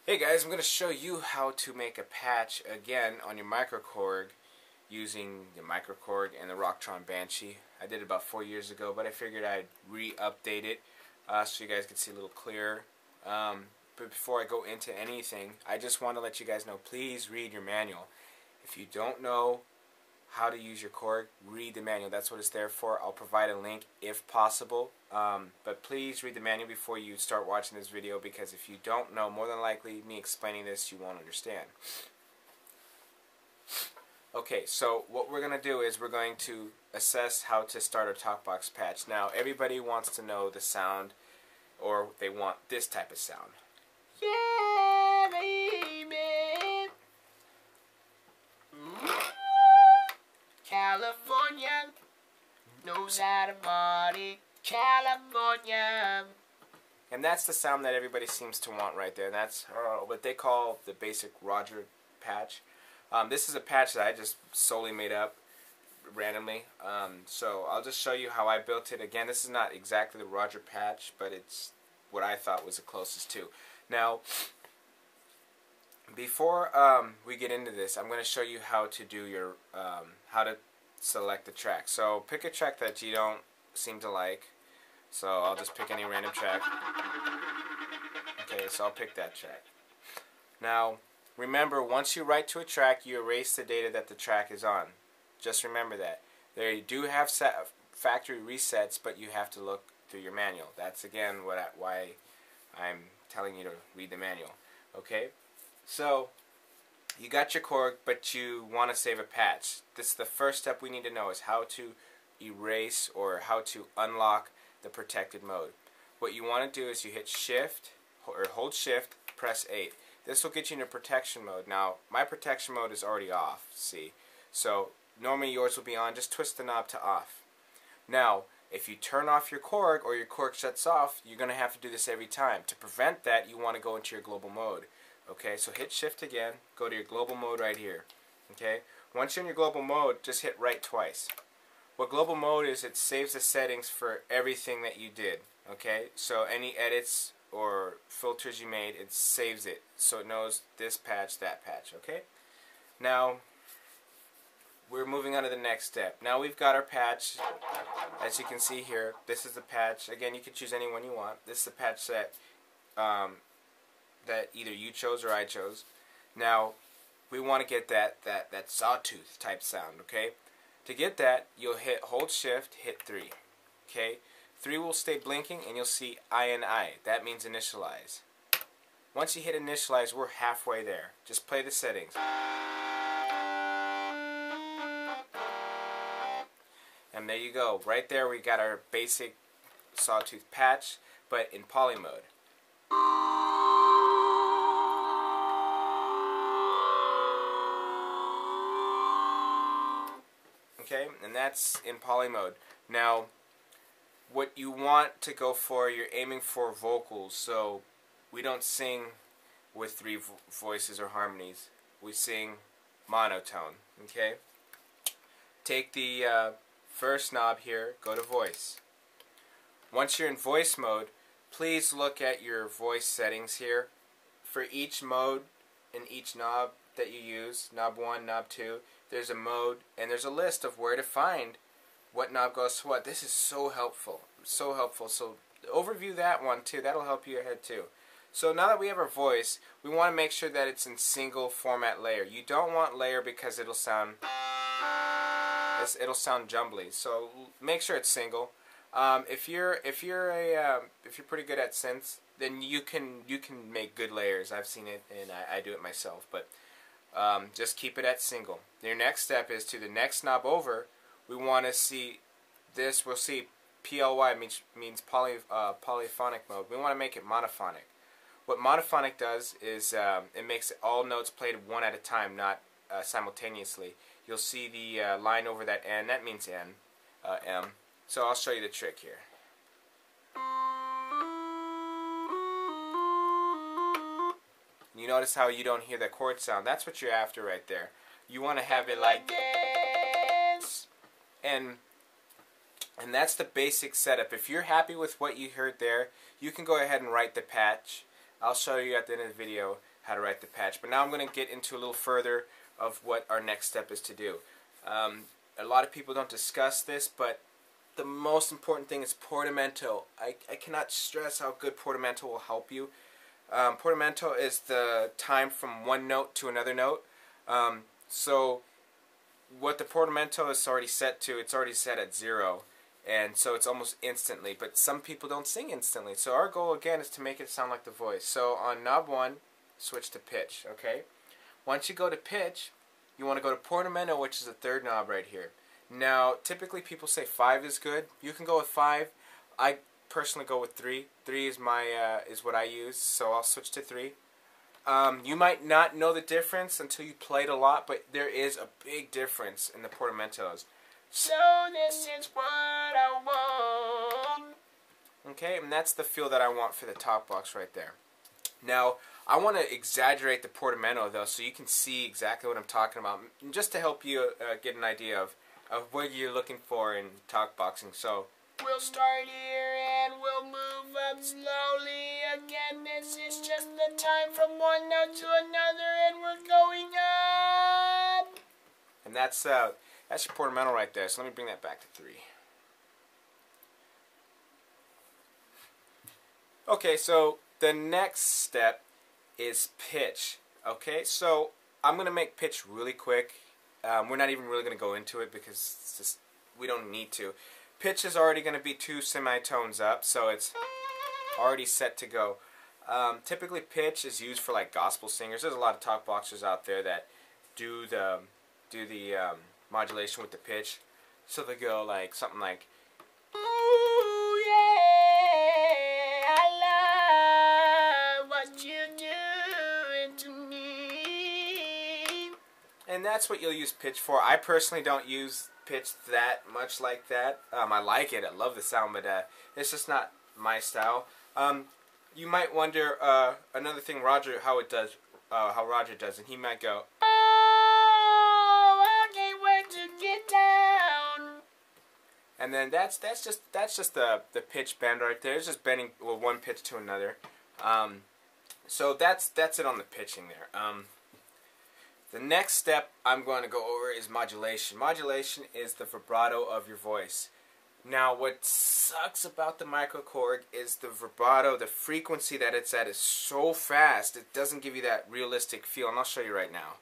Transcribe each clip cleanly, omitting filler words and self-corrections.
Hey guys, I'm going to show you how to make a patch again on your MicroKorg using the MicroKorg and the Rocktron Banshee. I did it about 4 years ago, but I figured I'd re-update it so you guys could see a little clearer. But before I go into anything, I just want to let you guys know, please read your manual. If you don't know how to use your Korg, read the manual. That's what it's there for. I'll provide a link if possible. But please read the manual before you start watching this video, because if you don't know, more than likely me explaining this, you won't understand. Okay, so what we're going to do is we're going to assess how to start a Talkbox patch. Now, everybody wants to know the sound, or they want this type of sound. Yeah, baby. California knows how to party. California. And that's the sound that everybody seems to want right there. That's what they call the basic Roger patch. This is a patch that I just solely made up randomly. So I'll just show you how I built it. Again, this is not exactly the Roger patch, but it's what I thought was the closest to. Now, before we get into this, I'm going to show you how to do your how to select the track. So pick a track that you don't seem to like. So I'll just pick any random track. Okay, so I'll pick that track. Now, remember, once you write to a track, you erase the data that the track is on. Just remember that. They do have factory resets, but you have to look through your manual. That's again why I'm telling you to read the manual. Okay? So, you got your Korg, but you want to save a patch. This is the first step we need to know, is how to erase or how to unlock the protected mode. What you want to do is you hit Shift, or hold Shift, press 8. This will get you into protection mode. Now, my protection mode is already off, see? So, normally yours will be on. Just twist the knob to off. Now, if you turn off your Korg or your Korg shuts off, you're going to have to do this every time. To prevent that, you want to go into your global mode. Okay, so hit Shift again, go to your global mode right here. Okay, once you're in your global mode, just hit right twice. What global mode is, it saves the settings for everything that you did. Okay, so any edits or filters you made, it saves it. So it knows this patch, that patch. Okay, now we're moving on to the next step. Now we've got our patch. As you can see here, this is the patch. Again, you can choose any one you want. This is the patch that that either you chose or I chose. Now, we want to get that sawtooth type sound, okay? To get that, you'll hold Shift, hit 3. Okay? 3 will stay blinking and you'll see INI. That means initialize. Once you hit initialize, we're halfway there. Just play the settings. And there you go. Right there we got our basic sawtooth patch, but in poly mode. Okay, and that's in poly mode. Now, what you want to go for, you're aiming for vocals. So we don't sing with 3 voices or harmonies. We sing monotone. Okay. Take the first knob here, go to voice. Once you're in voice mode, please look at your voice settings here. For each mode and each knob that you use, knob 1, knob 2, there's a mode and there's a list of where to find what knob goes to what. This is so helpful. So helpful. So overview that one too. That'll help you ahead too. So now that we have our voice, we want to make sure that it's in single format layer. You don't want layer because it'll sound jumbly. So make sure it's single. If you're pretty good at synths, then you can make good layers. I've seen it and I do it myself. But just keep it at single. Your next step is to the next knob over. We want to see this. We'll see PLY means polyphonic mode. We want to make it monophonic. What monophonic does is it makes all notes played one at a time, not simultaneously. You'll see the line over that N. That means N, M. So I'll show you the trick here. You notice how you don't hear that chord sound. That's what you're after right there. You want to have it like this. And that's the basic setup. If you're happy with what you heard there, you can go ahead and write the patch. I'll show you at the end of the video how to write the patch. But now I'm going to get into a little further of what our next step is to do. A lot of people don't discuss this, but the most important thing is portamento. I cannot stress how good portamento will help you. Portamento is the time from one note to another note. So what the portamento is already set to, it's already set at 0. And so it's almost instantly. But some people don't sing instantly. So our goal, again, is to make it sound like the voice. So on knob 1, switch to pitch. Okay. Once you go to pitch, you want to go to portamento, which is the 3rd knob right here. Now, typically people say 5 is good. You can go with 5. I personally go with 3. 3 is my is what I use, so I'll switch to 3. You might not know the difference until you play it a lot, but there is a big difference in the portamentos. So this is what I want. Okay, and that's the feel that I want for the Talkbox right there. Now, I want to exaggerate the portamento though, so you can see exactly what I'm talking about, just to help you get an idea of what you're looking for in Talkboxing. So we'll start here and we'll move up slowly. Again, this is just the time from one note to another, and we're going up. And that's your portamento right there. So let me bring that back to 3. Okay, so the next step is pitch. Okay, so I'm gonna make pitch really quick. We're not even really gonna go into it because it's just, we don't need to. Pitch is already going to be 2 semitones up, so it's already set to go. Typically, pitch is used for like gospel singers. There's a lot of talkboxers out there that do the modulation with the pitch. So they go like something like, "Ooh yeah, I love what you're doing to me." And that's what you'll use pitch for. I personally don't use pitch that much like that. I like it. I love the sound, but it's just not my style. You might wonder another thing, Roger, how Roger does it. He might go, "Oh, I can't wait to get down." And then that's just the pitch bend right there. It's just bending one pitch to another. So that's it on the pitching there. The next step I'm going to go over is modulation. Modulation is the vibrato of your voice. Now, what sucks about the MicroKorg is the vibrato, the frequency that it's at is so fast, it doesn't give you that realistic feel, and I'll show you right now.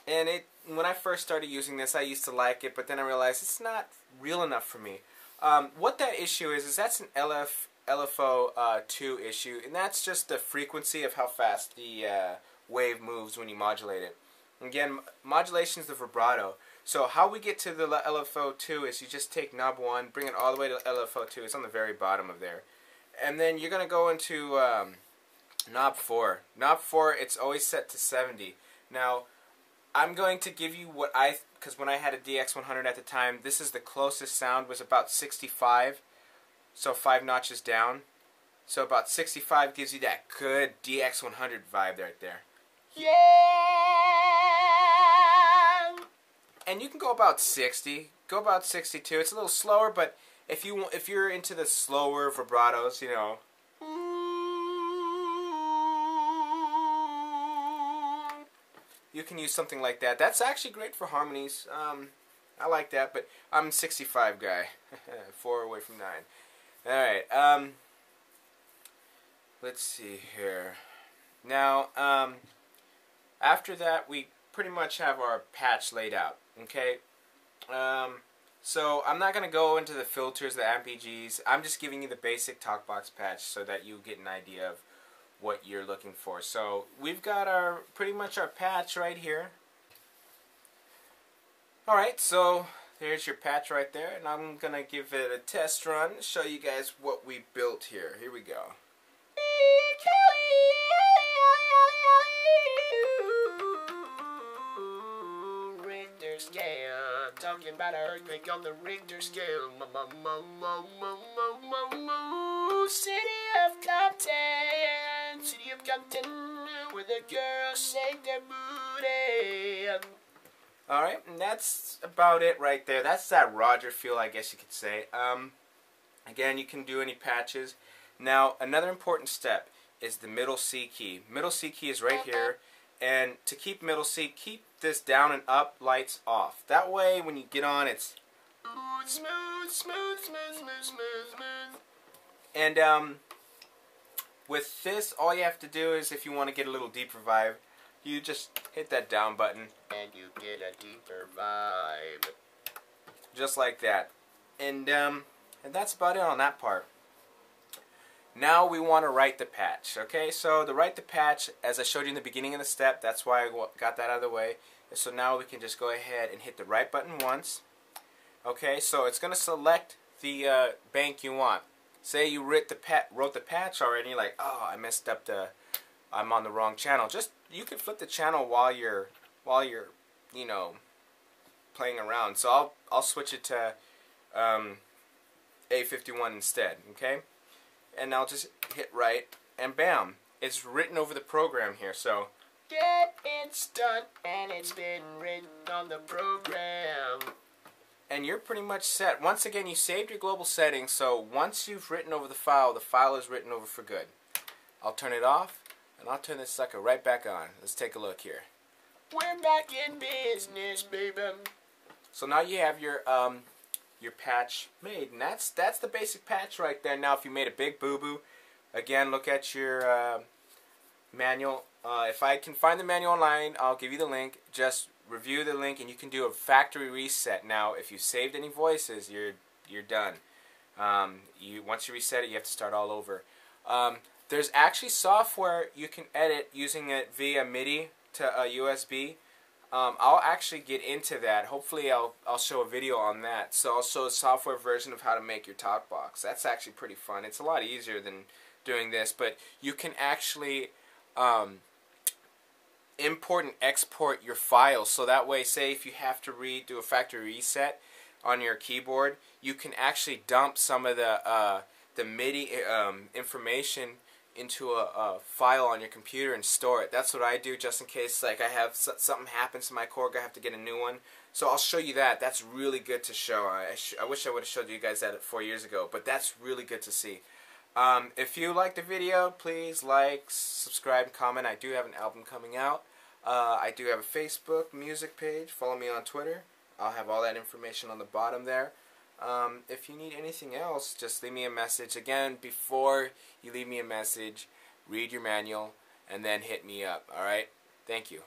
And when I first started using this, I used to like it, but then I realized it's not real enough for me. What that issue is that's an LFO2 issue, and that's just the frequency of how fast the wave moves when you modulate it. Again, modulation is the vibrato. So how we get to the LFO2 is you just take knob 1, bring it all the way to LFO2. It's on the very bottom of there. And then you're going to go into knob 4. Knob 4, it's always set to 70. Now, I'm going to give you what because when I had a DX100 at the time, this is the closest sound, was about 65. So 5 notches down. So about 65 gives you that good DX100 vibe right there. Yeah! And you can go about 60. Go about 62. It's a little slower, but if you're into the slower vibratos, you know. You can use something like that. That's actually great for harmonies. I like that, but I'm a 65 guy. 4 away from 9. Alright, let's see here. Now, after that, we pretty much have our patch laid out, okay? So, I'm not going to go into the filters, the MPGs. I'm just giving you the basic Talkbox patch so that you get an idea of what you're looking for. So, we've got pretty much our patch right here. Alright, so there's your patch right there, and I'm going to give it a test run, show you guys what we built here. Here we go. Richter scale, talking about an earthquake on the Richter scale. City of Compton, where the girls shake their booty. Alright, and that's about it right there. That's that Roger feel, I guess you could say. Again, you can do any patches. Now another important step is the middle C key. Middle C key is right here, and to keep middle C, keep this down and up lights off. That way when you get on, it's smooth, smooth, smooth, smooth, smooth, smooth. And with this, all you have to do is, if you want to get a little deeper vibe, you just hit that down button and you get a deeper vibe. Just like that. And that's about it on that part. Now we want to write the patch. Okay, so to write the patch, as I showed you in the beginning of the step, that's why I got that out of the way. So now we can just go ahead and hit the write button once. Okay, so it's going to select the bank you want. Say you wrote the patch already, and you're like, oh, I messed up I'm on the wrong channel. You can flip the channel while you're you know, playing around. So I'll switch it to A51 instead. Okay. And I'll just hit write, and bam, it's written over the program here. So get it's done, and it's been written on the program. And you're pretty much set. Once again, you saved your global settings, so once you've written over the file is written over for good. I'll turn it off, and I'll turn this sucker right back on. Let's take a look here. We're back in business, baby. So now you have your patch made, and that's the basic patch right there. Now if you made a big boo-boo, again, look at your manual. If I can find the manual online, I'll give you the link. Just review the link, and you can do a factory reset. Now if you saved any voices, you're done. Once you reset it, you have to start all over. There's actually software you can edit using it via MIDI to USB. I'll actually get into that. Hopefully I'll show a video on that. So I'll show a software version of how to make your Talkbox. That's actually pretty fun. It's a lot easier than doing this, but you can actually import and export your files. So that way, say if you have to do a factory reset on your keyboard, you can actually dump some of the MIDI information into a file on your computer and store it. That's what I do, just in case like I have something happens to my Korg, I have to get a new one. So I'll show you that. That's really good to show. I wish I would have showed you guys that 4 years ago, but that's really good to see. If you liked the video, please like, subscribe, comment. I do have an album coming out. I do have a Facebook music page. Follow me on Twitter. I'll have all that information on the bottom there. If you need anything else, just leave me a message. Again, before you leave me a message, read your manual and then hit me up. Alright? Thank you.